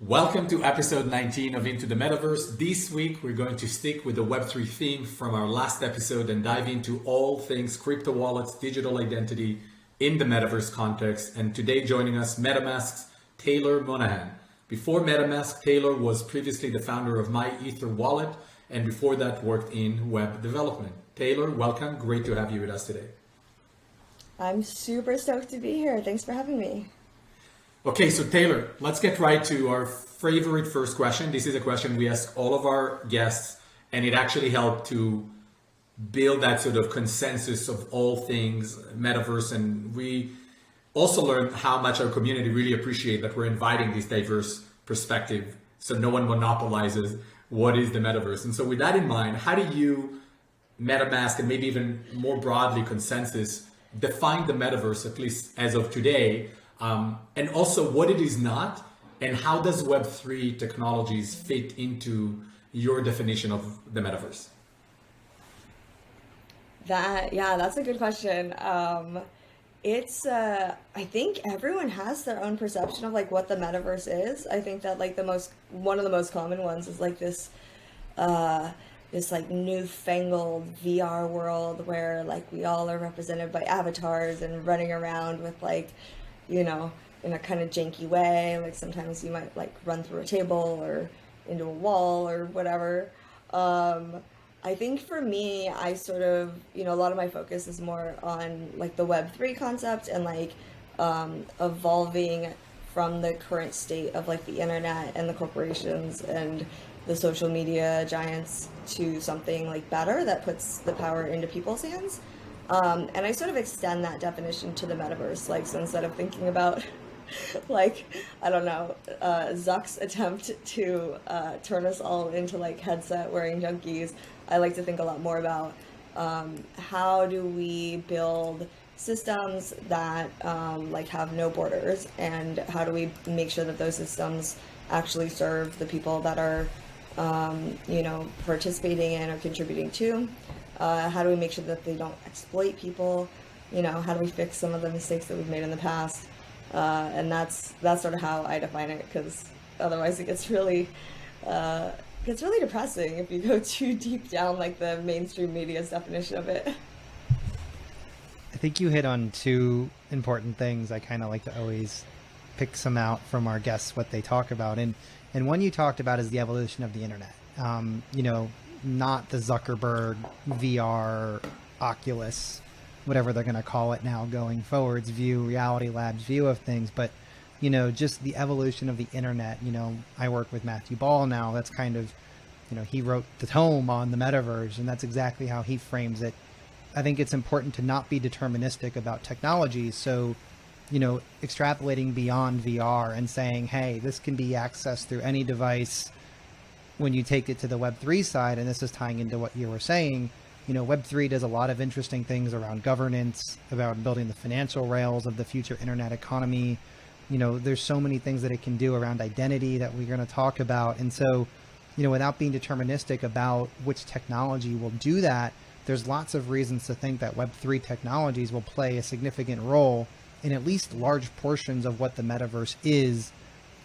Welcome to episode 19 of Into the Metaverse. This week, we're going to stick with the Web3 theme from our last episode and dive into all things crypto wallets, digital identity in the Metaverse context. And today joining us, MetaMask's Taylor Monahan. Before MetaMask, Taylor was previously the founder of My Ether Wallet, and before that worked in web development. Taylor, welcome. Great to have you with us today. I'm super stoked to be here. Thanks for having me. Okay, so Taylor, let's get right to our favorite first question. This is a question we ask all of our guests, and it actually helped to build that sort of consensus of all things Metaverse. And we also learned how much our community really appreciate that we're inviting this diverse perspective so no one monopolizes what is the Metaverse. And so with that in mind, how do you, MetaMask, and maybe even more broadly consensus, define the Metaverse, at least as of today? And also what it is not, and how does Web3 technologies fit into your definition of the Metaverse? That's a good question. I think everyone has their own perception of like what the Metaverse is. I think that like one of the most common ones is like this like newfangled VR world where like we all are represented by avatars and running around with like, you know, in a kind of janky way. Like sometimes you might like run through a table or into a wall or whatever. I think for me, I sort of, a lot of my focus is more on like the Web3 concept and like evolving from the current state of like the internet and the corporations and the social media giants to something like better that puts the power into people's hands. And I sort of extend that definition to the Metaverse. Like, so instead of thinking about like, I don't know, Zuck's attempt to turn us all into like headset wearing junkies, I like to think a lot more about how do we build systems that like have no borders, and how do we make sure that those systems actually serve the people that are participating in or contributing to. How do we make sure that they don't exploit people? How do we fix some of the mistakes that we've made in the past? And that's sort of how I define it, because otherwise it gets really depressing if you go too deep down like the mainstream media's definition of it. I think you hit on two important things. I kind of like to always pick some out from our guests, what they talk about. And one you talked about is the evolution of the internet. Not the Zuckerberg VR, Oculus, whatever they're going to call it now going forwards view, Reality Labs view of things, but just the evolution of the internet. I work with Matthew Ball now. That's kind of, he wrote the tome on the Metaverse, and that's exactly how he frames it. I think it's important to not be deterministic about technology. So, extrapolating beyond VR and saying, hey, this can be accessed through any device. When you take it to the Web3 side, and this is tying into what you were saying, Web3 does a lot of interesting things around governance, about building the financial rails of the future internet economy. There's so many things that it can do around identity that we're going to talk about. And so, without being deterministic about which technology will do that, there's lots of reasons to think that Web3 technologies will play a significant role in at least large portions of what the Metaverse is,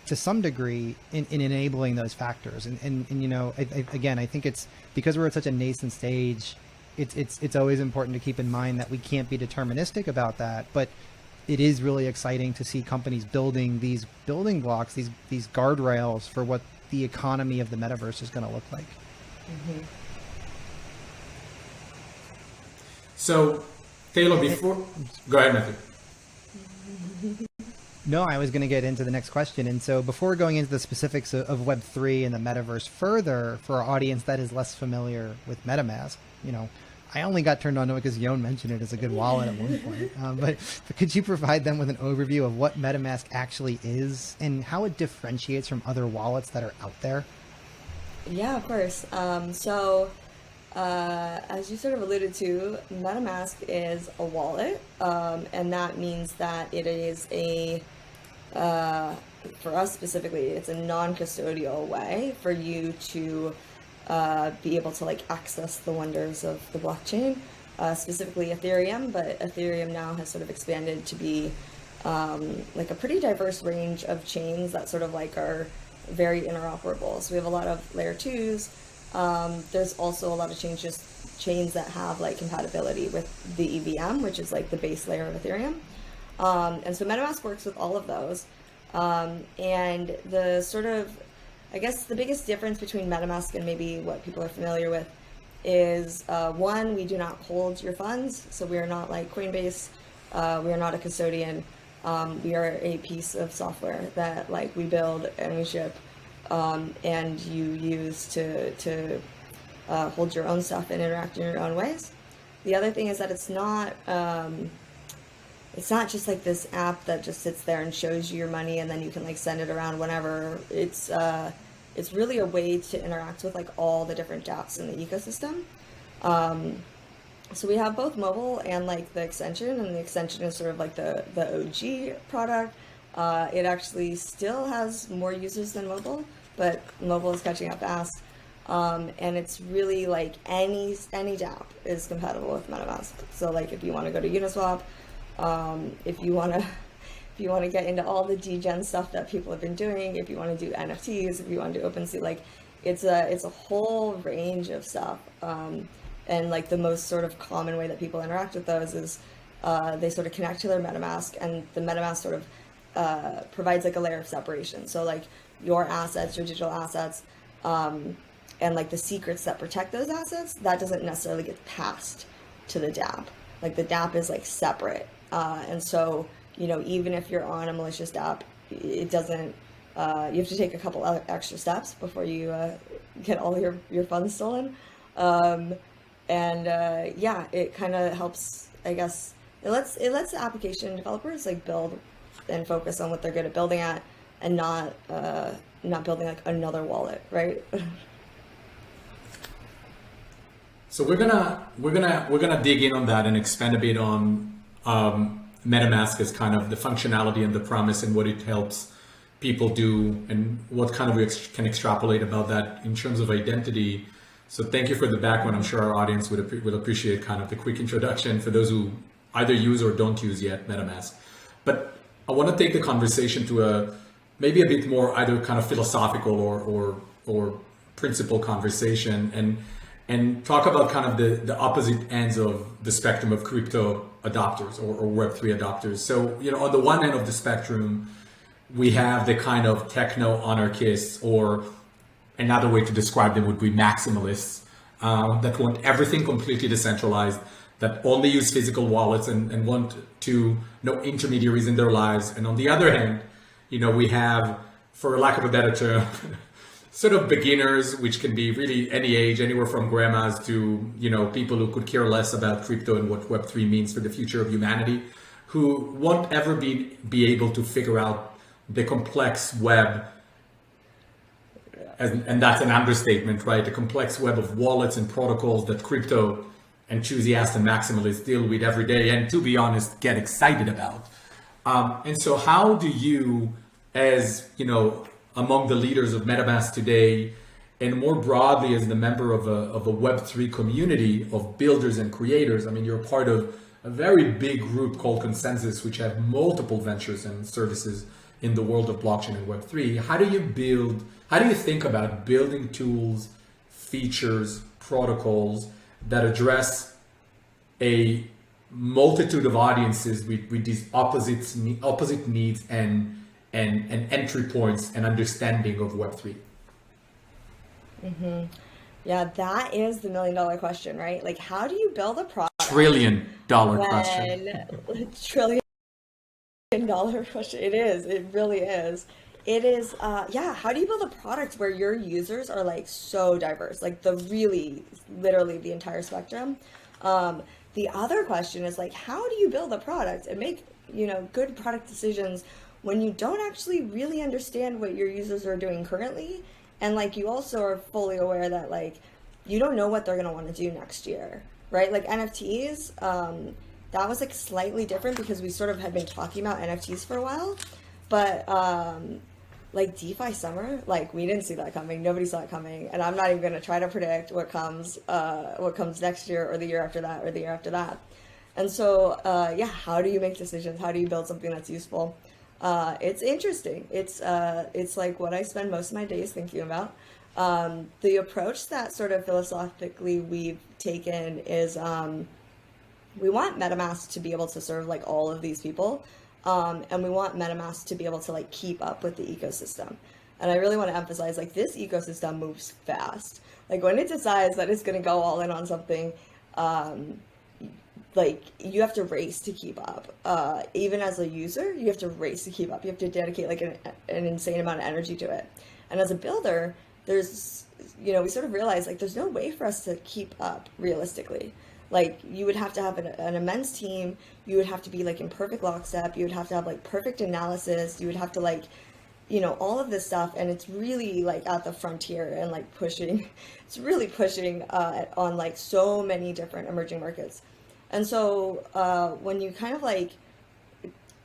to some degree, in enabling those factors. And I think it's because we're at such a nascent stage, it's always important to keep in mind that we can't be deterministic about that, but it is really exciting to see companies building these building blocks, these guardrails for what the economy of the Metaverse is going to look like. Mm-hmm. So, Taylor, go ahead, Matthew. No, I was going to get into the next question. And so before going into the specifics of Web3 and the Metaverse further, for our audience that is less familiar with MetaMask, I only got turned on to it because Yon mentioned it as a good wallet at one point. But could you provide them with an overview of what MetaMask actually is and how it differentiates from other wallets that are out there? Yeah, of course. As you sort of alluded to, MetaMask is a wallet, and that means that it is for us specifically, it's a non-custodial way for you to be able to like access the wonders of the blockchain, specifically Ethereum, but Ethereum now has sort of expanded to be like a pretty diverse range of chains that sort of like are very interoperable. So we have a lot of layer 2s. There's also a lot of chains that have like compatibility with the EVM, which is like the base layer of Ethereum. And so MetaMask works with all of those. And the sort of, I guess the biggest difference between MetaMask and maybe what people are familiar with is one, we do not hold your funds. So we are not like Coinbase. We are not a custodian. We are a piece of software that like we build and we ship, and you use to hold your own stuff and interact in your own ways. The other thing is that it's not just like this app that just sits there and shows you your money and then you can like send it around whenever. It's really a way to interact with like all the different dApps in the ecosystem. So we have both mobile and like the extension, and the extension is sort of like the OG product. It actually still has more users than mobile, but mobile is catching up fast. And it's really like any dApp is compatible with MetaMask. So like if you want to go to Uniswap, if you want to get into all the degen stuff that people have been doing, if you want to do NFTs, if you want to do OpenSea, like it's a whole range of stuff. And like the most sort of common way that people interact with those is they sort of connect to their MetaMask, and the MetaMask sort of provides like a layer of separation. So like your assets, your digital assets, and like the secrets that protect those assets, that doesn't necessarily get passed to the dApp. Like the dApp is like separate. And so, you know, even if you're on a malicious dApp, it doesn't, you have to take a couple extra steps before you get all your funds stolen. Yeah, it kind of helps, I guess, it lets the application developers like build and focus on what they're good at building at, and not building like another wallet, right? So we're gonna dig in on that and expand a bit on MetaMask as kind of the functionality and the promise and what it helps people do, and what kind of we can extrapolate about that in terms of identity. So thank you for the background. I'm sure our audience would appreciate kind of the quick introduction for those who either use or don't use yet MetaMask. But I want to take the conversation to maybe a bit more either kind of philosophical or principle conversation, and talk about kind of the opposite ends of the spectrum of crypto adopters or Web3 adopters. So, you know, on the one end of the spectrum, we have the kind of techno anarchists, or another way to describe them would be maximalists, that want everything completely decentralized, that only use physical wallets and want to no intermediaries in their lives. And on the other hand, you know, we have, for lack of a better term, sort of beginners, which can be really any age, anywhere from grandmas to, you know, people who could care less about crypto and what Web3 means for the future of humanity, who won't ever be able to figure out the complex web. And that's an understatement, right? The complex web of wallets and protocols that crypto enthusiasts and maximalists deal with every day, and to be honest, get excited about. And so how do you, as, you know, among the leaders of MetaMask today, and more broadly as the member of a Web3 community of builders and creators, I mean, you're part of a very big group called Consensus, which have multiple ventures and services in the world of blockchain and Web3. How do you think about building tools, features, protocols that address a multitude of audiences with these opposite needs and entry points and understanding of Web3? Mm-hmm. Yeah, that is the $1 million question, right? Like, how do you build a product? $1 trillion question. $1 trillion question. It is. It really is. It is. Yeah. How do you build a product where your users are like so diverse, like literally the entire spectrum? The other question is like, how do you build a product and make, you know, good product decisions when you don't actually really understand what your users are doing currently, and like you also are fully aware that like you don't know what they're gonna want to do next year, right? Like NFTs, that was like slightly different because we sort of had been talking about NFTs for a while, but like DeFi summer, like we didn't see that coming. Nobody saw it coming, and I'm not even gonna try to predict what comes next year or the year after that or the year after that. And so, yeah, how do you make decisions? How do you build something that's useful? It's interesting. It's like what I spend most of my days thinking about. The approach that sort of philosophically we've taken is we want MetaMask to be able to serve like all of these people, and we want MetaMask to be able to like keep up with the ecosystem. And I really want to emphasize like this ecosystem moves fast. Like when it decides that it's going to go all in on something, like you have to race to keep up. Even as a user, you have to race to keep up. You have to dedicate like an insane amount of energy to it. And as a builder, there's, we sort of realize like there's no way for us to keep up realistically. Like you would have to have an immense team. You would have to be like in perfect lockstep. You would have to have like perfect analysis. You would have to like, all of this stuff. And it's really like at the frontier and like pushing, it's really pushing on like so many different emerging markets. And so when you kind of like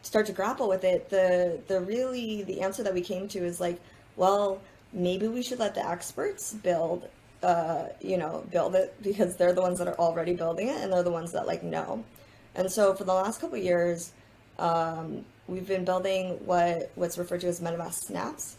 start to grapple with it, the answer that we came to is like, well, maybe we should let the experts build it because they're the ones that are already building it and they're the ones that like know. And so for the last couple of years, we've been building what's referred to as Metamask Snaps.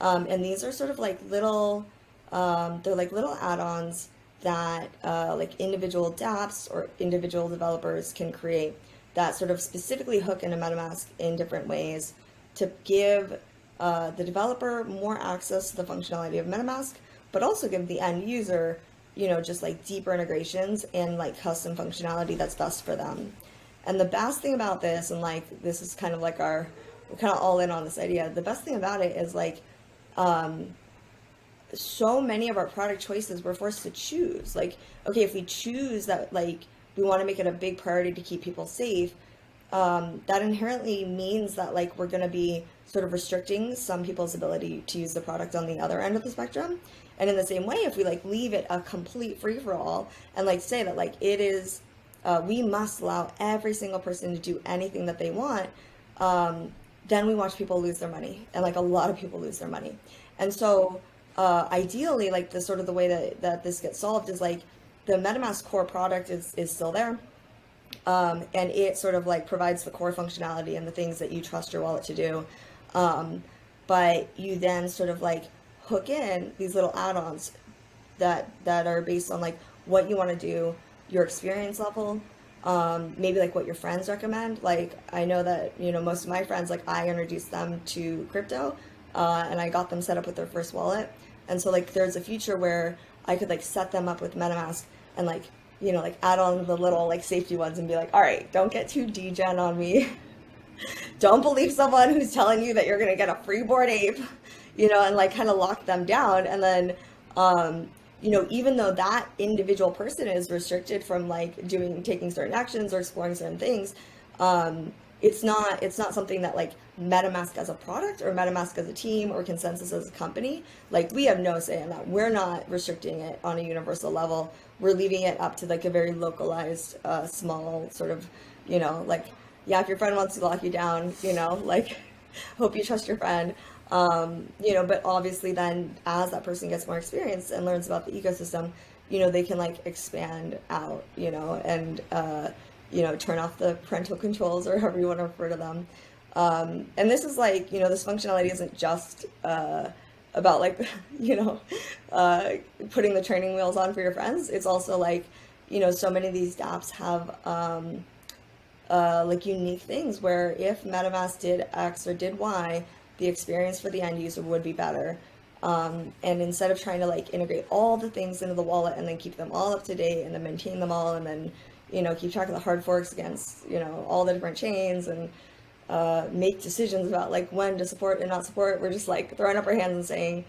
And these are sort of like little, they're like little add-ons that like individual dApps or individual developers can create that sort of specifically hook into MetaMask in different ways to give the developer more access to the functionality of MetaMask, but also give the end user, just like deeper integrations and like custom functionality that's best for them. And the best thing about this, and like this is kind of like we're kind of all in on this idea. The best thing about it is like so many of our product choices we're forced to choose. Like, okay, if we choose that like we want to make it a big priority to keep people safe, that inherently means that like we're going to be sort of restricting some people's ability to use the product on the other end of the spectrum. And in the same way, if we like leave it a complete free-for-all and like say that like it is, we must allow every single person to do anything that they want, then we watch people lose their money, and like a lot of people lose their money. And so ideally, like the sort of the way that this gets solved is like the MetaMask core product is still there. And it sort of like provides the core functionality and the things that you trust your wallet to do. But you then sort of like hook in these little add-ons that are based on like what you want to do, your experience level, maybe like what your friends recommend. Like I know that, most of my friends, like I introduced them to crypto, and I got them set up with their first wallet. And so like there's a feature where I could like set them up with MetaMask and like, like add on the little like safety ones and be like, all right, don't get too degen on me. Don't believe someone who's telling you that you're going to get a free Bored Ape, and like kind of lock them down. And then, even though that individual person is restricted from like taking certain actions or exploring certain things, it's not something that like MetaMask as a product or MetaMask as a team or Consensus as a company, like we have no say in that. We're not restricting it on a universal level. We're leaving it up to like a very localized, small sort of, like, yeah, if your friend wants to lock you down, like hope you trust your friend. But obviously then as that person gets more experience and learns about the ecosystem, they can like expand out, and, turn off the parental controls or however you want to refer to them. And this is like, this functionality isn't just about like, putting the training wheels on for your friends. It's also like, so many of these dApps have like unique things where if MetaMask did X or did Y, the experience for the end user would be better. And instead of trying to like integrate all the things into the wallet and then keep them all up to date and then maintain them all and then, keep track of the hard forks against, all the different chains and make decisions about like when to support and not support, we're just like throwing up our hands and saying,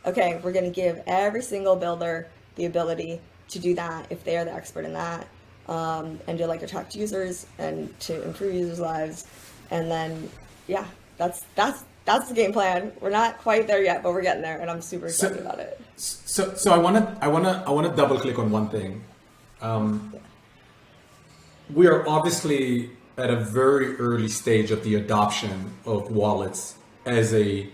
okay, we're going to give every single builder the ability to do that if they are the expert in that, and to like attract users and to improve users' lives. And then, yeah, that's the game plan. We're not quite there yet, but we're getting there, and I'm super excited about it. So I wanna double click on one thing. We are obviously at a very early stage of the adoption of wallets as a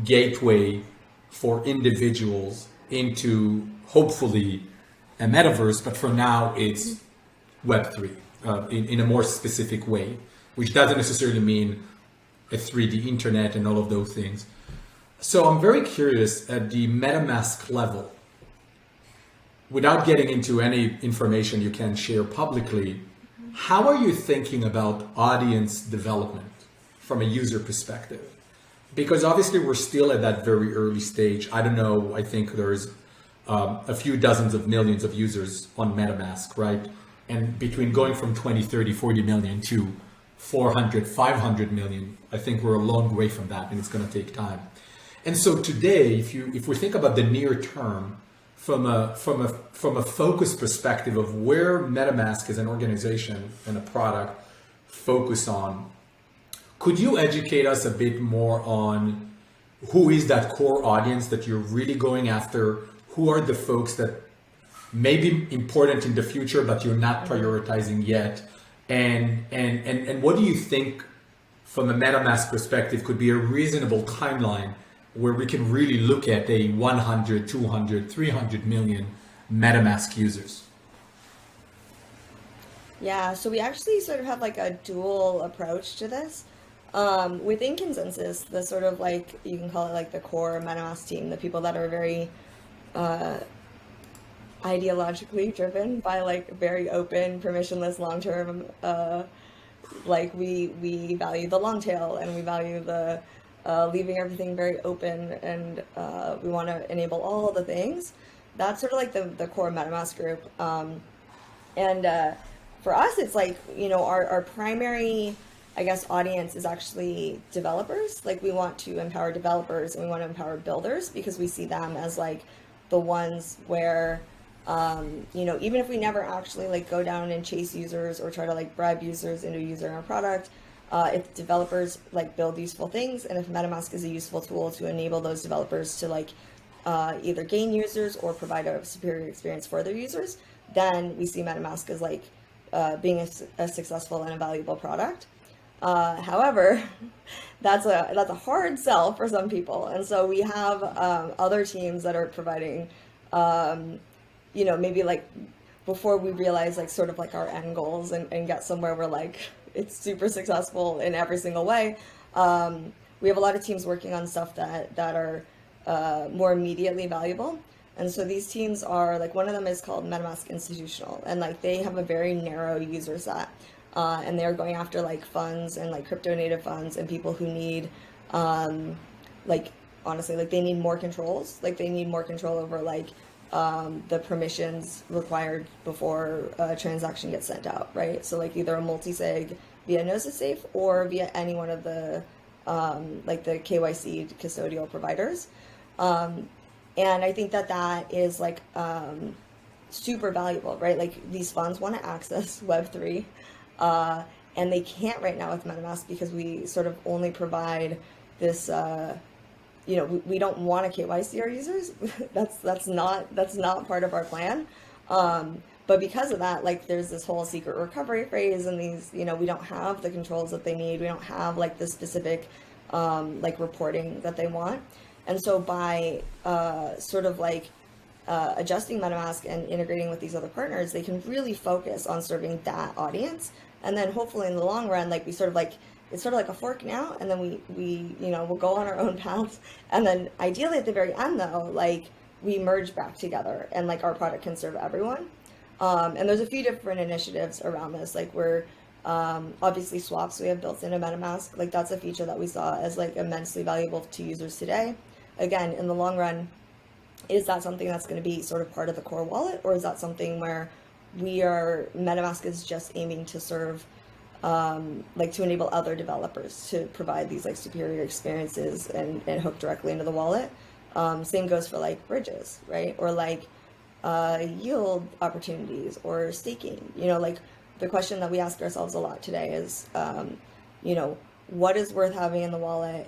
gateway for individuals into hopefully a metaverse, but for now it's Web3 in a more specific way, which doesn't necessarily mean a 3D internet and all of those things. So I'm very curious at the MetaMask level, without getting into any information you can share publicly, how are you thinking about audience development from a user perspective? Because obviously we're still at that very early stage. I don't know, I think there's a few dozens of millions of users on MetaMask, right? And between going from 20, 30, 40 million to 400, 500 million, I think we're a long way from that, and it's going to take time. And so today, if we think about the near term, from a focus perspective of where MetaMask as an organization and a product focus on, could you educate us a bit more on who is that core audience that you're really going after? Who are the folks that may be important in the future, but you're not prioritizing yet? And what do you think from a MetaMask perspective could be a reasonable timeline where we can really look at a 100, 200, 300 million MetaMask users? Yeah, so we actually sort of have like a dual approach to this. Within Consensus, the sort of like, you can call it like the core MetaMask team, the people that are very ideologically driven by like very open, permissionless, long-term, like we value the long tail, and we value the leaving everything very open, and we want to enable all the things. That's sort of like the core MetaMask group. And for us, it's like, you know, our primary, I guess, audience is actually developers. Like, we want to empower developers, and we want to empower builders, because we see them as like the ones where, you know, even if we never actually like go down and chase users or try to like bribe users into using our product, if developers like build useful things, and if MetaMask is a useful tool to enable those developers to like either gain users or provide a superior experience for their users, then we see MetaMask as like being a successful and a valuable product. However, that's a hard sell for some people, and so we have other teams that are providing, you know, maybe like before we realize like sort of like our end goals and get somewhere where like it's super successful in every single way. We have a lot of teams working on stuff that are more immediately valuable. And so these teams are like, one of them is called MetaMask Institutional, and like they have a very narrow user set. And they're going after like funds and like crypto native funds and people who need, like, honestly, like they need more controls. Like they need more control over like the permissions required before a transaction gets sent out, right? So like either a multi-sig via Gnosis Safe or via any one of the like the KYC custodial providers. And I think that is like super valuable, right? Like these funds want to access Web3. And they can't right now with MetaMask, because we sort of only provide this, you know, we don't want to KYC our users. that's not part of our plan. But because of that, like there's this whole secret recovery phrase, and these, you know, we don't have the controls that they need. We don't have like the specific, like reporting that they want. And so by, sort of like, adjusting MetaMask and integrating with these other partners, they can really focus on serving that audience. And then hopefully in the long run, like we sort of like, it's sort of like a fork now, and then we you know, we'll go on our own paths. And then ideally at the very end though, like we merge back together, and like our product can serve everyone. And there's a few different initiatives around this. Like we're, obviously swaps we have built into MetaMask. Like that's a feature that we saw as like immensely valuable to users today. Again, in the long run, is that something that's going to be sort of part of the core wallet, or is that something where MetaMask is just aiming to serve, like to enable other developers to provide these like superior experiences and hook directly into the wallet? Same goes for like bridges, right? Or like yield opportunities or staking. You know, like the question that we ask ourselves a lot today is, you know, what is worth having in the wallet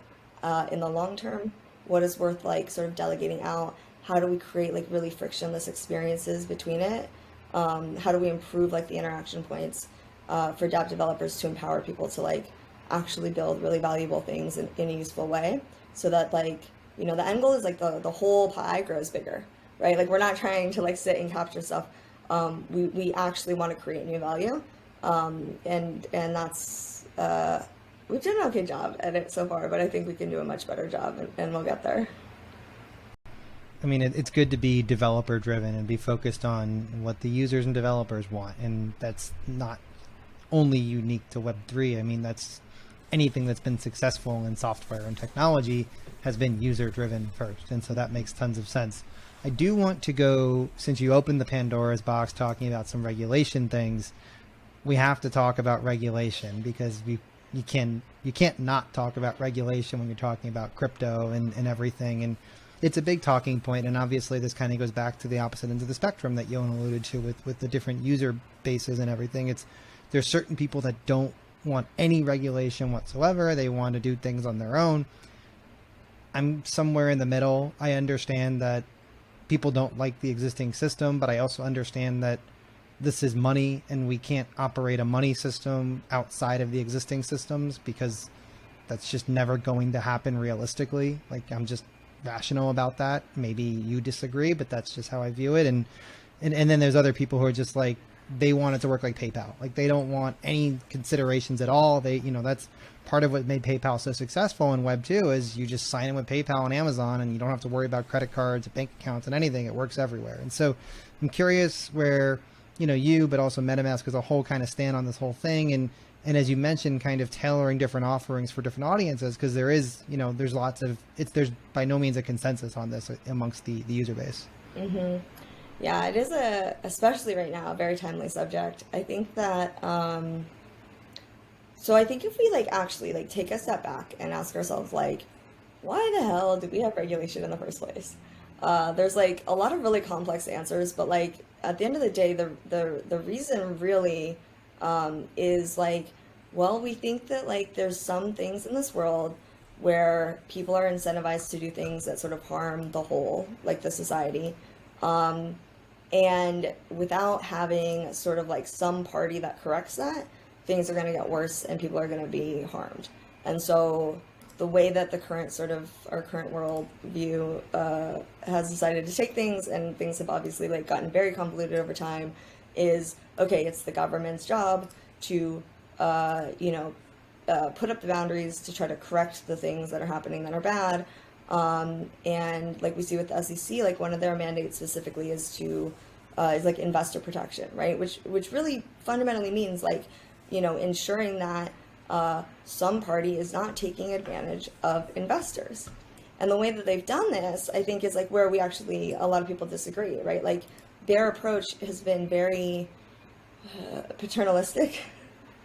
in the long term? What is worth like sort of delegating out? How do we create like really frictionless experiences between it? How do we improve like the interaction points for dApp developers to empower people to like actually build really valuable things in a useful way, so that like, you know, the end goal is like the whole pie grows bigger, right? Like we're not trying to like sit and capture stuff. We actually want to create new value, and that's we've done an okay job at it so far, but I think we can do a much better job, and we'll get there. I mean, it's good to be developer driven and be focused on what the users and developers want. And that's not only unique to Web3. I mean, that's anything that's been successful in software and technology has been user driven first. And so that makes tons of sense. I do want to go, since you opened the Pandora's box talking about some regulation things, we have to talk about regulation, because you can't not talk about regulation when you're talking about crypto and everything. And it's a big talking point, and obviously this kind of goes back to the opposite ends of the spectrum that Yoan alluded to with the different user bases and everything. There's certain people that don't want any regulation whatsoever. They want to do things on their own. I'm somewhere in the middle. I understand that people don't like the existing system, but I also understand that this is money, and we can't operate a money system outside of the existing systems, because that's just never going to happen realistically. Like, I'm just rational about that. Maybe you disagree, but that's just how I view it. And then there's other people who are just like, they want it to work like PayPal. Like, they don't want any considerations at all. That's part of what made PayPal so successful in Web 2 is you just sign in with PayPal and Amazon, and you don't have to worry about credit cards, bank accounts, and anything. It works everywhere. And so I'm curious where, you, but also MetaMask as a whole kind of stand on this whole thing. And as you mentioned, kind of tailoring different offerings for different audiences, because there is, there's by no means a consensus on this amongst the user base. Mm-hmm. Yeah, it is especially right now, a very timely subject. I think that, so I think if we actually take a step back and ask ourselves, why the hell did we have regulation in the first place? There's a lot of really complex answers, but at the end of the day, the reason really is well, we think that there's some things in this world where people are incentivized to do things that sort of harm the whole, the society. And without having sort of some party that corrects that, things are going to get worse and people are going to be harmed. And so the way that our current world view has decided to take things, and things have obviously gotten very convoluted over time, is, okay, it's the government's job to put up the boundaries to try to correct the things that are happening that are bad. And we see with the SEC, one of their mandates specifically is investor protection, right? Which really fundamentally means ensuring that some party is not taking advantage of investors. And the way that they've done this, I think, is where we actually, a lot of people disagree, right? Their approach has been very paternalistic,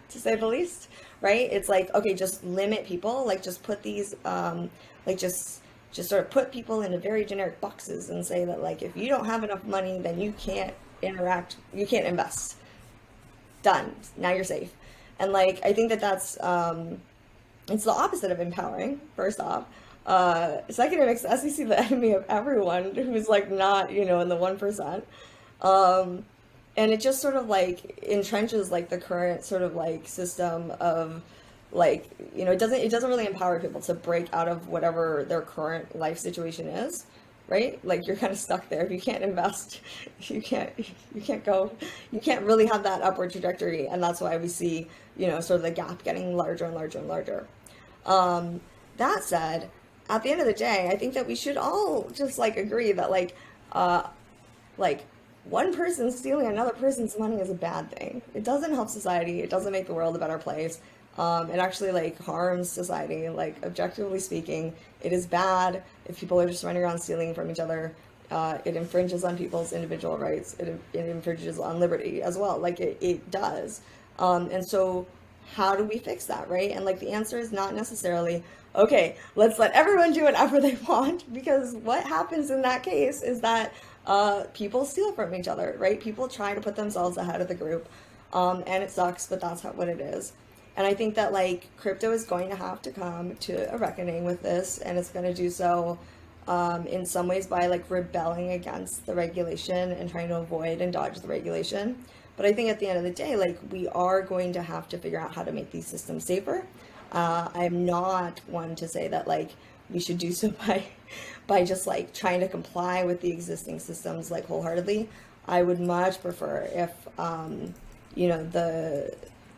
to say the least, right? It's okay, just limit people, just put these, just sort of put people into very generic boxes and say that if you don't have enough money, then you can't interact, you can't invest. Done. Now you're safe. And I think that's it's the opposite of empowering, first off. Second, it makes the SEC the enemy of everyone who's not, in the 1%. And it just sort of entrenches the current sort of system of it doesn't really empower people to break out of whatever their current life situation is, right? You're kind of stuck there. If you can't invest, you can't really have that upward trajectory. And that's why we see, sort of the gap getting larger and larger and larger. That said, at the end of the day, I think that we should all just agree that one person stealing another person's money is a bad thing. It doesn't help society. It doesn't make the world a better place. It actually harms society. Objectively speaking, it is bad if people are just running around stealing from each other. It infringes on people's individual rights. It infringes on liberty as well. It does. And so how do we fix that, right? And the answer is not necessarily, okay, let's let everyone do whatever they want, because what happens in that case is that people steal from each other, right? People try to put themselves ahead of the group, and it sucks, but that's what it is. And I think that crypto is going to have to come to a reckoning with this, and it's going to do so in some ways by rebelling against the regulation and trying to avoid and dodge the regulation. But I think at the end of the day, we are going to have to figure out how to make these systems safer. I'm not one to say that we should do so by just trying to comply with the existing systems wholeheartedly. I would much prefer if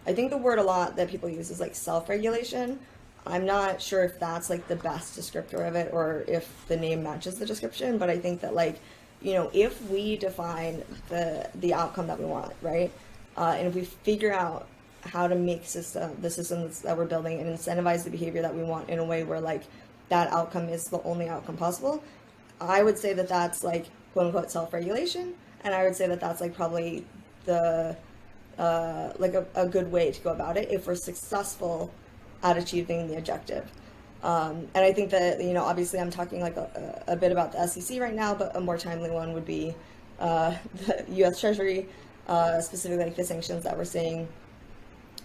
I think the word a lot that people use is like self-regulation. I'm not sure if that's like the best descriptor of it or if the name matches the description, but I think that like, you know, if we define the outcome that we want, right? And if we figure out how to make the systems that we're building and incentivize the behavior that we want in a way where like that outcome is the only outcome possible, I would say that that's like quote unquote self-regulation. And I would say that that's like probably the, like a good way to go about it if we're successful at achieving the objective. And I think that, you know, obviously I'm talking like a bit about the SEC right now, but a more timely one would be the US Treasury, specifically like the sanctions that we're seeing,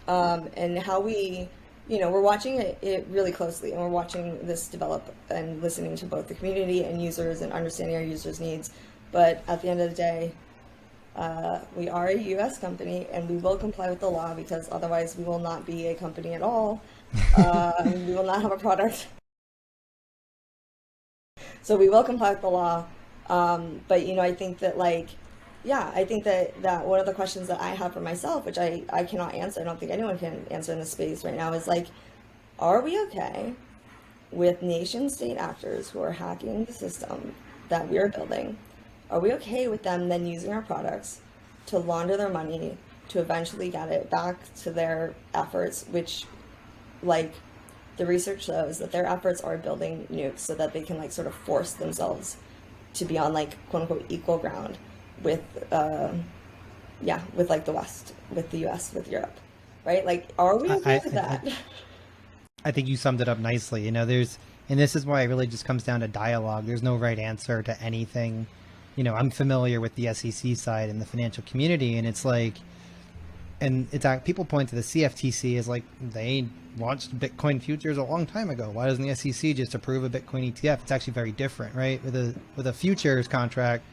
and how we, you know, we're watching it really closely, and we're watching this develop and listening to both the community and users and understanding our users' needs. But at the end of the day, we are a US company and we will comply with the law, because otherwise we will not be a company at all. We will not have a product. So we will comply with the law. But, you know, I think that like, yeah, I think that one of the questions that I have for myself, which I cannot answer, I don't think anyone can answer in this space right now, is like, are we okay with nation state actors who are hacking the system that we are building? Are we okay with them then using our products to launder their money, to eventually get it back to their efforts, which, like, the research shows that their efforts are building nukes so that they can, like, sort of force themselves to be on, like, quote-unquote equal ground with, with, like, the West, with the US, with Europe, right? Like, are we okay with that? I think you summed it up nicely. You know, and this is why it really just comes down to dialogue. There's no right answer to anything. You know, I'm familiar with the SEC side and the financial community, and it's like, and it's people point to the CFTC as like, they launched Bitcoin futures a long time ago. Why doesn't the SEC just approve a Bitcoin ETF? It's actually very different, right? With a futures contract,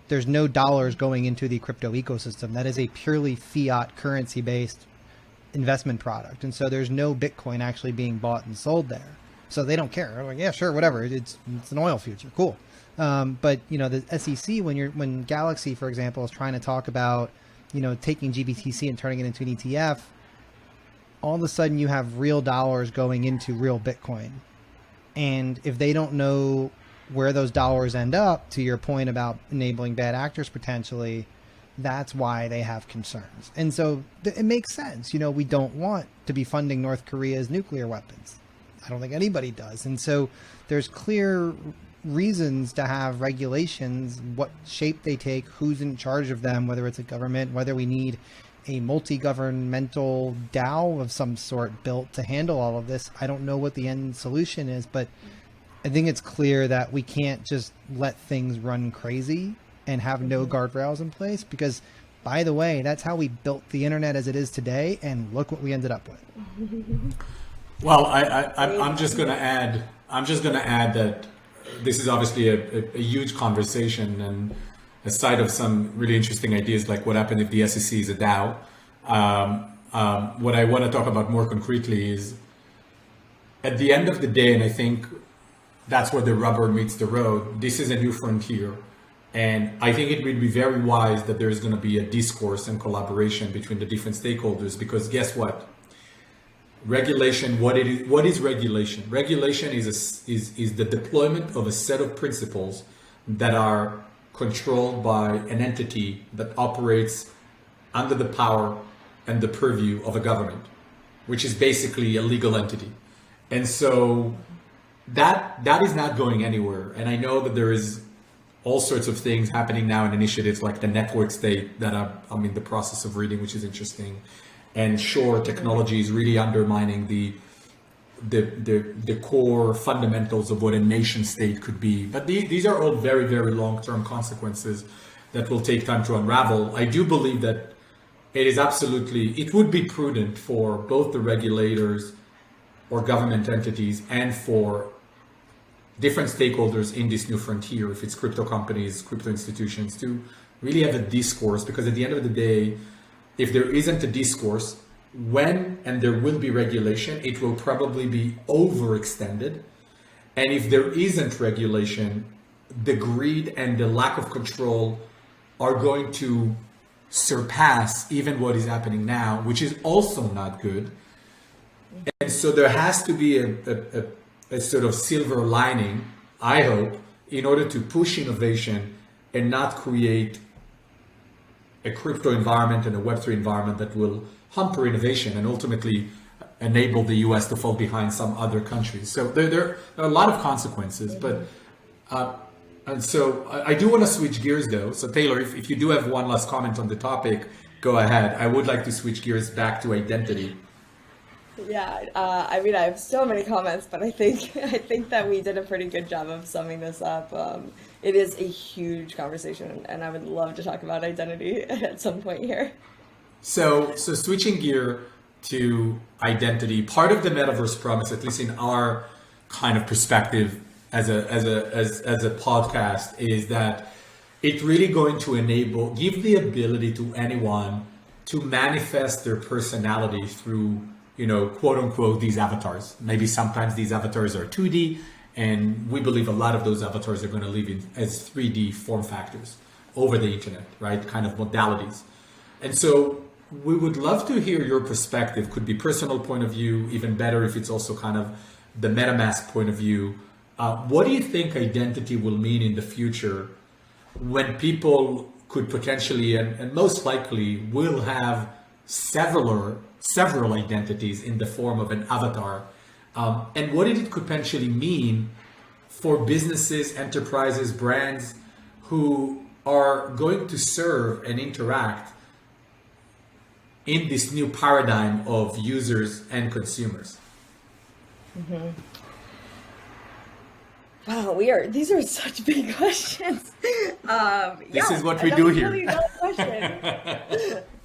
there's no dollars going into the crypto ecosystem. That is a purely fiat currency based investment product. And so there's no Bitcoin actually being bought and sold there. So they don't care. They're like, yeah, sure, whatever. It's an oil future. Cool. But, you know, the SEC, when Galaxy, for example, is trying to talk about, you know, taking GBTC and turning it into an ETF, all of a sudden you have real dollars going into real Bitcoin. And if they don't know where those dollars end up, to your point about enabling bad actors potentially, that's why they have concerns. And so it makes sense. You know, we don't want to be funding North Korea's nuclear weapons. I don't think anybody does. And so there's clear reasons to have regulations, what shape they take, who's in charge of them, whether it's a government, whether we need a multi-governmental DAO of some sort built to handle all of this. I don't know what the end solution is, but I think it's clear that we can't just let things run crazy and have no guardrails in place, because, by the way, that's how we built the internet as it is today, and look what we ended up with. Well, I'm just going to add that this is obviously a huge conversation, and aside of some really interesting ideas like what happened if the SEC is a DAO, what I want to talk about more concretely is, at the end of the day, and I think that's where the rubber meets the road, this is a new frontier. And I think it would be very wise that there is going to be a discourse and collaboration between the different stakeholders, because guess what? Regulation, what is regulation? Regulation is the deployment of a set of principles that are controlled by an entity that operates under the power and the purview of a government, which is basically a legal entity. And so that is not going anywhere. And I know that there is all sorts of things happening now in initiatives like the network state that I'm in the process of reading, which is interesting. And sure, technology is really undermining the core fundamentals of what a nation state could be. But these are all very, very long-term consequences that will take time to unravel. I do believe that it would be prudent for both the regulators or government entities and for different stakeholders in this new frontier, if it's crypto companies, crypto institutions, to really have a discourse, because at the end of the day, if there isn't a discourse, and there will be regulation, it will probably be overextended. And if there isn't regulation, the greed and the lack of control are going to surpass even what is happening now, which is also not good. And so there has to be a sort of silver lining, I hope, in order to push innovation and not create a crypto environment and a Web3 environment that will hamper innovation and ultimately enable the US to fall behind some other countries. So there are a lot of consequences, but and so I do want to switch gears though. So Taylor, if you do have one last comment on the topic, go ahead. I would like to switch gears back to identity. Yeah, I mean, I have so many comments, but I think that we did a pretty good job of summing this up. It is a huge conversation, and I would love to talk about identity at some point here. So switching gear to identity, part of the metaverse promise, at least in our kind of perspective as a podcast, is that it's really going to give the ability to anyone to manifest their personality through, quote unquote, these avatars. Maybe sometimes these avatars are 2D, and we believe a lot of those avatars are going to live in as 3D form factors over the internet, right? Kind of modalities. And so we would love to hear your perspective. Could be personal point of view, even better if it's also kind of the MetaMask point of view. What do you think identity will mean in the future when people could potentially and most likely will have several identities in the form of an avatar? And what did it potentially mean for businesses, enterprises, brands who are going to serve and interact in this new paradigm of users and consumers? Mm-hmm. Wow, these are such big questions. This is what we do here. Really question.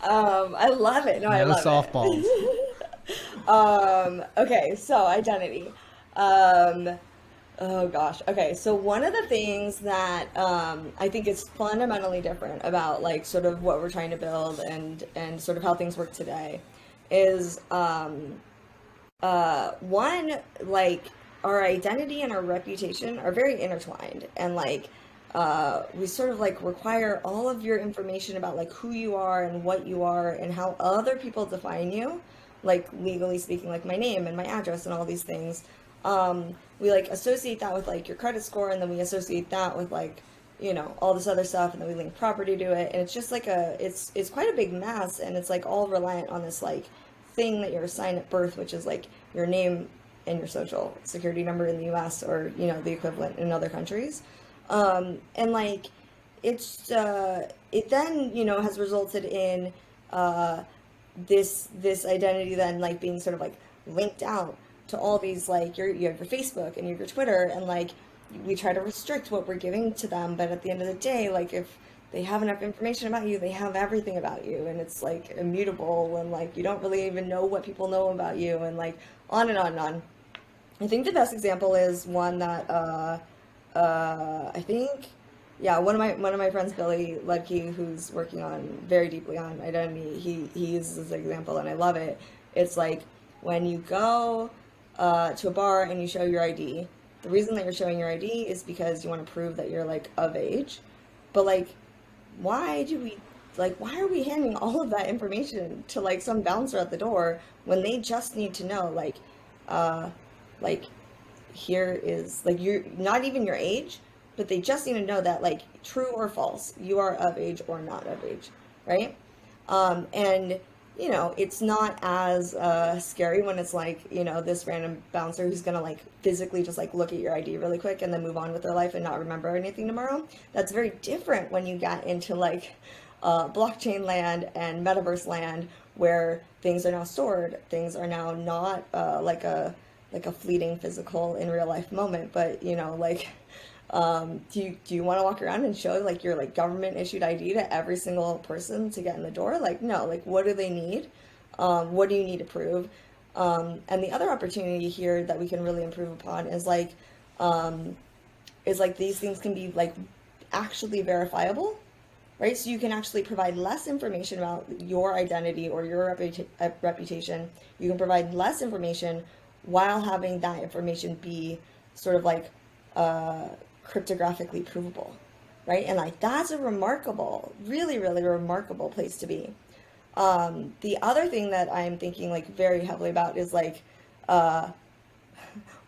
I love it. No, I love softballs. it. Okay, so identity. Oh gosh. Okay, so one of the things that I think is fundamentally different about like sort of what we're trying to build and sort of how things work today is one, like our identity and our reputation are very intertwined, and like we sort of like require all of your information about like who you are and what you are and how other people define you, like legally speaking, like my name and my address and all these things. We like associate that with like your credit score, and then we associate that with like, all this other stuff, and then we link property to it, and it's just like it's quite a big mess, and it's like all reliant on this like thing that you're assigned at birth, which is like your name and your social security number in the US, or the equivalent in other countries. And like it's it then has resulted in this identity then like being sort of like linked out to all these, like you have your Facebook and you have your Twitter, and like we try to restrict what we're giving to them, but at the end of the day, like if they have enough information about you, they have everything about you, and it's like immutable, and like you don't really even know what people know about you, and like on and on and on. I think the best example is one that I think, yeah, one of my friends, Billy Ledke, who's working very deeply on identity, he uses this example, and I love it. It's like when you go to a bar and you show your ID, the reason that you're showing your ID is because you want to prove that you're like of age, but like why are we handing all of that information to like some bouncer at the door when they just need to know like here is like you're not even your age, but they just need to know that like true or false, you are of age or not of age, right? And it's not as scary when it's like this random bouncer who's gonna like physically just like look at your ID really quick and then move on with their life and not remember anything tomorrow. That's very different when you get into like blockchain land and metaverse land, where things are now stored, things are now not like a fleeting physical in real life moment, but do you want to walk around and show like your like government issued ID to every single person to get in the door? Like no, like what do they need? What do you need to prove? And the other opportunity here that we can really improve upon is like these things can be like actually verifiable, right? So you can actually provide less information about your identity or your reputation. You can provide less information while having that information be sort of like cryptographically provable, right? And like that's a remarkable, really, really remarkable place to be. The other thing that I'm thinking like very heavily about is like,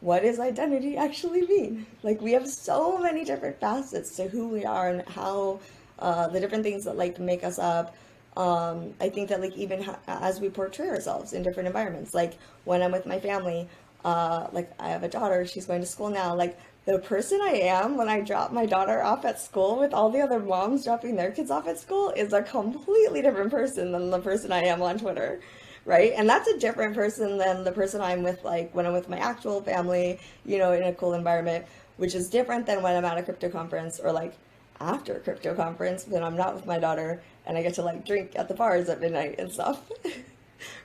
what does identity actually mean? Like we have so many different facets to who we are and how the different things that like make us up. I think that like even as we portray ourselves in different environments, like when I'm with my family, like I have a daughter, she's going to school now, like the person I am when I drop my daughter off at school with all the other moms dropping their kids off at school is a completely different person than the person I am on Twitter, right? And that's a different person than the person I'm with, like when I'm with my actual family, you know, in a cool environment, which is different than when I'm at a crypto conference or like after a crypto conference when I'm not with my daughter and I get to like drink at the bars at midnight and stuff,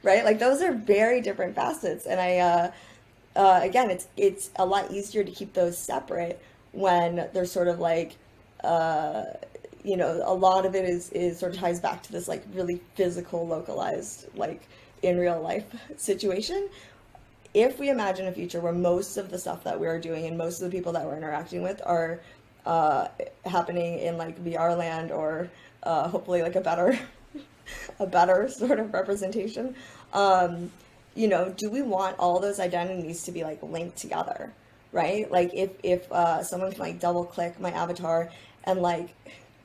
right? Like those are very different facets. And again, it's a lot easier to keep those separate when they're sort of like, you know, a lot of it is sort of ties back to this like really physical, localized, like in real life situation. If we imagine a future where most of the stuff that we're doing and most of the people that we're interacting with are happening in like VR land or hopefully like a better a better sort of representation, you know, do we want all those identities to be like linked together, right? Like if someone can like double click my avatar and like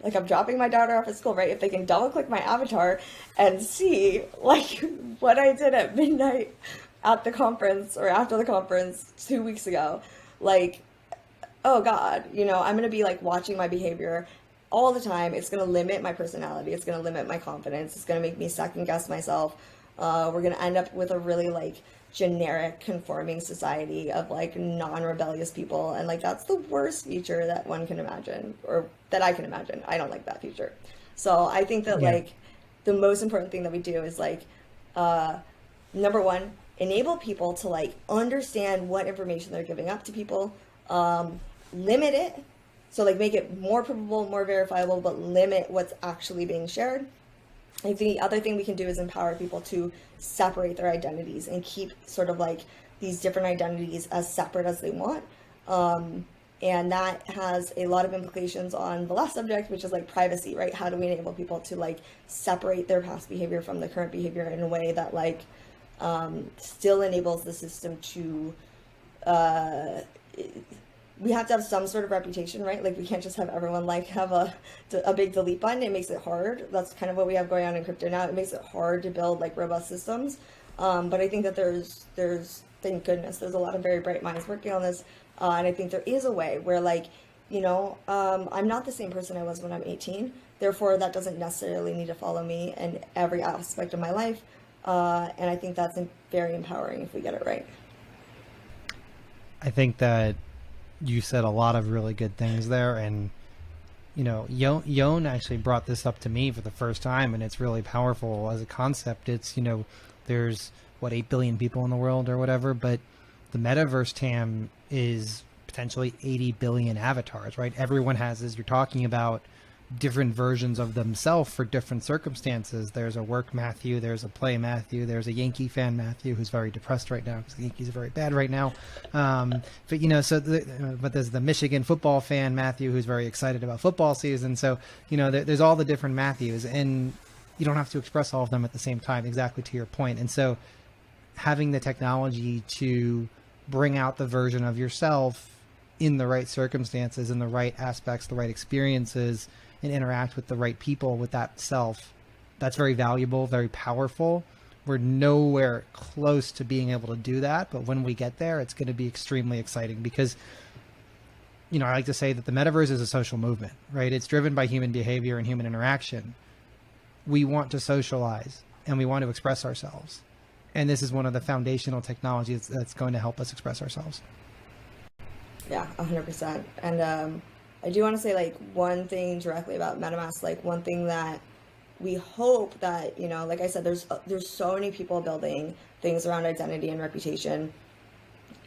I'm dropping my daughter off at school, right? If they can double click my avatar and see like what I did at midnight at the conference or after the conference 2 weeks ago, like, oh God, you know, I'm going to be like watching my behavior all the time. It's going to limit my personality. It's going to limit my confidence. It's going to make me second guess myself. We're going to end up with a really like generic conforming society of like non-rebellious people. And like, that's the worst future that one can imagine, or that I can imagine. I don't like that future. So I think that like the most important thing that we do is like, number one, enable people to like understand what information they're giving up to people, limit it. So like make it more provable, more verifiable, but limit what's actually being shared. I think the other thing we can do is empower people to separate their identities and keep sort of like these different identities as separate as they want. And that has a lot of implications on the last subject, which is like privacy, right? How do we enable people to like separate their past behavior from the current behavior in a way that like still enables the system to, we have to have some sort of reputation, right? Like we can't just have everyone like have a big delete button. It makes it hard. That's kind of what we have going on in crypto now. It makes it hard to build like robust systems. But I think that there's thank goodness, there's a lot of very bright minds working on this. And I think there is a way where like, you know, I'm not the same person I was when I'm 18. Therefore, that doesn't necessarily need to follow me in every aspect of my life. And I think that's very empowering if we get it right. I think that you said a lot of really good things there, and you know, Yon actually brought this up to me for the first time, and it's really powerful as a concept. It's, you know, there's what 8 billion people in the world or whatever, but the metaverse TAM is potentially 80 billion avatars, right? Everyone has, as you're talking about, different versions of themselves for different circumstances. There's a work Matthew, there's a play Matthew, there's a Yankee fan Matthew who's very depressed right now because the Yankees are very bad right now. But you know, so but there's the Michigan football fan Matthew who's very excited about football season. So you know, there's all the different Matthews, and you don't have to express all of them at the same time. Exactly to your point. And so having the technology to bring out the version of yourself in the right circumstances, in the right aspects, the right experiences, and interact with the right people with that self, that's very valuable, very powerful. We're nowhere close to being able to do that, but when we get there, it's going to be extremely exciting because, you know, I like to say that the metaverse is a social movement, right? It's driven by human behavior and human interaction. We want to socialize and we want to express ourselves. And this is one of the foundational technologies that's going to help us express ourselves. Yeah, 100%. And I do want to say like one thing directly about MetaMask, like one thing that we hope that, you know, like I said, there's so many people building things around identity and reputation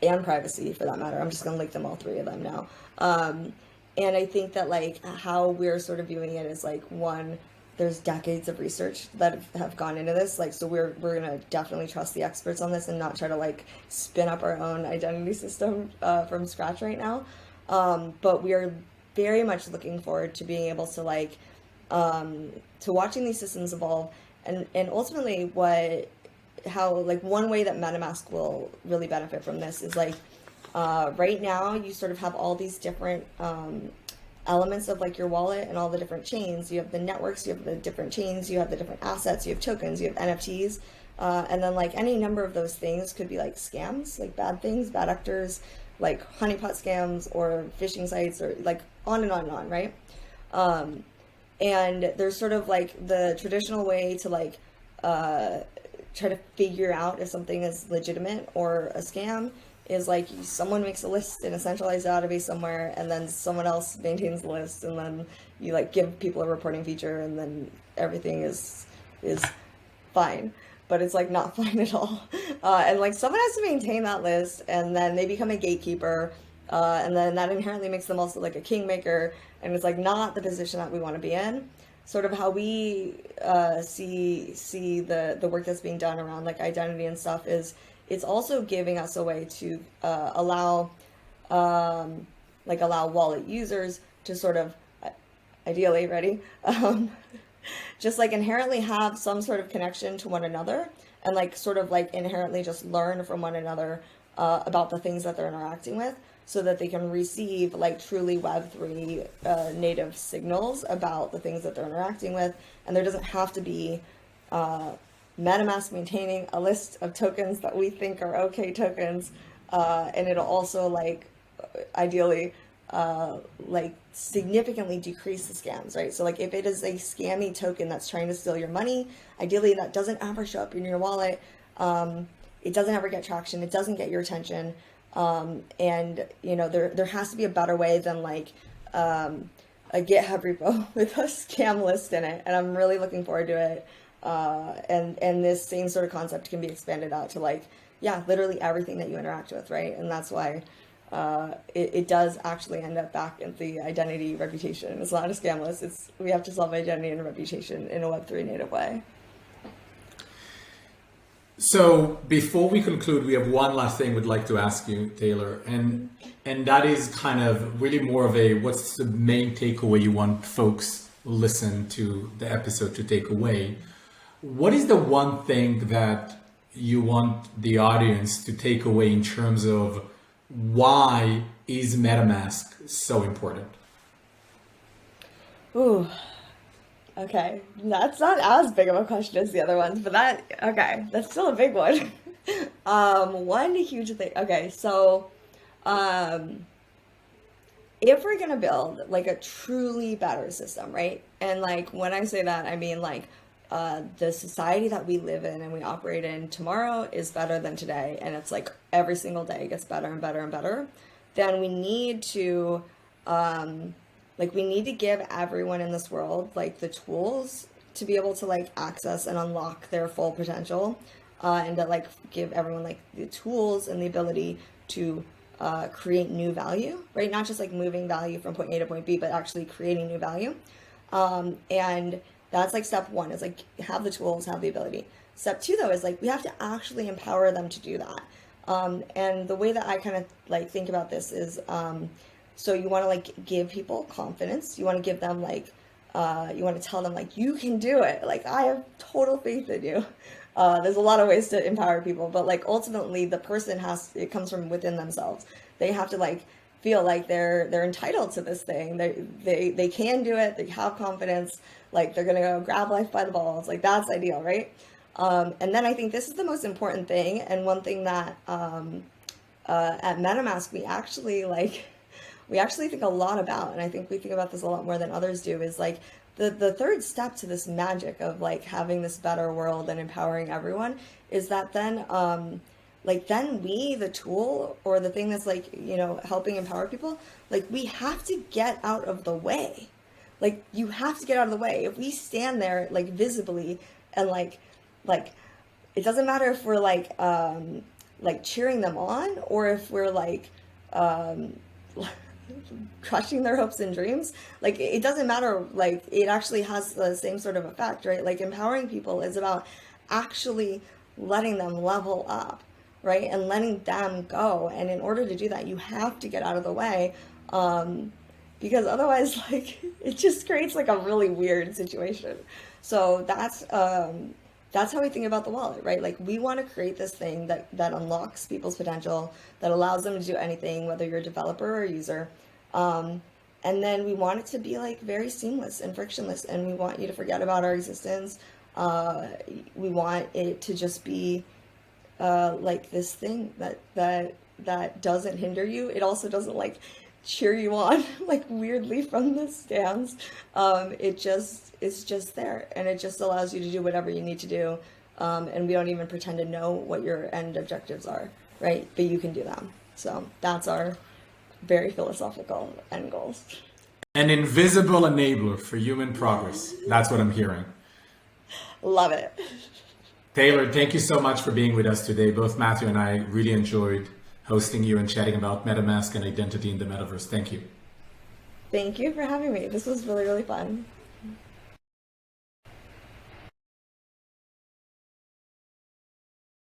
and privacy for that matter. I'm just going to link them all three of them now. And I think that like how we're sort of viewing it is like, one, there's decades of research that have gone into this. Like, so we're going to definitely trust the experts on this and not try to like spin up our own identity system from scratch right now. But we are very much looking forward to being able to like to watching these systems evolve, and ultimately how like one way that MetaMask will really benefit from this is like right now you sort of have all these different elements of like your wallet and all the different chains. You have the networks, you have the different chains, you have the different assets, you have tokens, you have NFTs, and then like any number of those things could be like scams, like bad things, bad actors, like honeypot scams or phishing sites, or like on and on and on, right? And there's sort of like the traditional way to like try to figure out if something is legitimate or a scam is like someone makes a list in a centralized database somewhere, and then someone else maintains the list, and then you like give people a reporting feature, and then everything is fine. But it's like not fine at all. And like someone has to maintain that list, and then they become a gatekeeper, and then that inherently makes them also like a kingmaker, and it's like not the position that we want to be in. Sort of how we see the work that's being done around like identity and stuff is it's also giving us a way to allow wallet users to sort of ideally just like inherently have some sort of connection to one another, and like sort of like inherently just learn from one another about the things that they're interacting with, so that they can receive like truly Web3 native signals about the things that they're interacting with. And there doesn't have to be MetaMask maintaining a list of tokens that we think are okay tokens, and it'll also like ideally like significantly decrease the scams, right? So like if it is a scammy token that's trying to steal your money, ideally that doesn't ever show up in your wallet. It doesn't ever get traction. It doesn't get your attention. And you know, there has to be a better way than like a GitHub repo with a scam list in it. And I'm really looking forward to it. And this same sort of concept can be expanded out to like, yeah, literally everything that you interact with, right? And that's why it does actually end up back in the identity reputation. It's not a scam list. We have to solve identity and reputation in a Web3 native way. So before we conclude, we have one last thing we'd like to ask you, Taylor, and that is kind of really more of a what's the main takeaway you want folks listen to the episode to take away. What is the one thing that you want the audience to take away in terms of why is MetaMask so important? Ooh. Okay, that's not as big of a question as the other ones, but that's still a big one. One huge thing. Okay, so if we're gonna build like a truly better system, right? And like when I say that, I mean like the society that we live in and we operate in tomorrow is better than today, and it's like every single day gets better and better and better. Then we need to we need to give everyone in this world like the tools to be able to like access and unlock their full potential, and to like give everyone like the tools and the ability to create new value, right? Not just like moving value from point A to point B, but actually creating new value. And that's like step one, is like have the tools, have the ability. Step two though is like we have to actually empower them to do that. And the way that I kind of like think about this is so you want to like give people confidence. You want to give them like, you want to tell them like, you can do it. Like, I have total faith in you. There's a lot of ways to empower people, but like ultimately the person it comes from within themselves. They have to like feel like they're entitled to this thing. They can do it. They have confidence. Like they're going to go grab life by the balls. Like that's ideal, right? And then I think this is the most important thing. And one thing that at MetaMask, we actually think a lot about, and I think we think about this a lot more than others do, is like the third step to this magic of like having this better world and empowering everyone is that then we, the tool or the thing that's like, you know, helping empower people, like we have to get out of the way. Like you have to get out of the way. If we stand there like visibly and like it doesn't matter if we're like cheering them on or if we're like crushing their hopes and dreams. Like it doesn't matter. Like it actually has the same sort of effect, right? Like empowering people is about actually letting them level up, right? And letting them go. And in order to do that, you have to get out of the way, because otherwise, like, it just creates like a really weird situation. So that's how we think about the wallet, right? Like, we want to create this thing that unlocks people's potential, that allows them to do anything, whether you're a developer or a user. And then we want it to be like very seamless and frictionless, and we want you to forget about our existence. We want it to just be like this thing that doesn't hinder you. It also doesn't like cheer you on like weirdly from the stands. It's just there, and it just allows you to do whatever you need to do. And we don't even pretend to know what your end objectives are, right? But you can do them. So that's our very philosophical end goals. An invisible enabler for human progress. That's what I'm hearing. Love it. Taylor, thank you so much for being with us today. Both Matthew and I really enjoyed hosting you and chatting about MetaMask and identity in the metaverse. Thank you. Thank you for having me. This was really, really fun.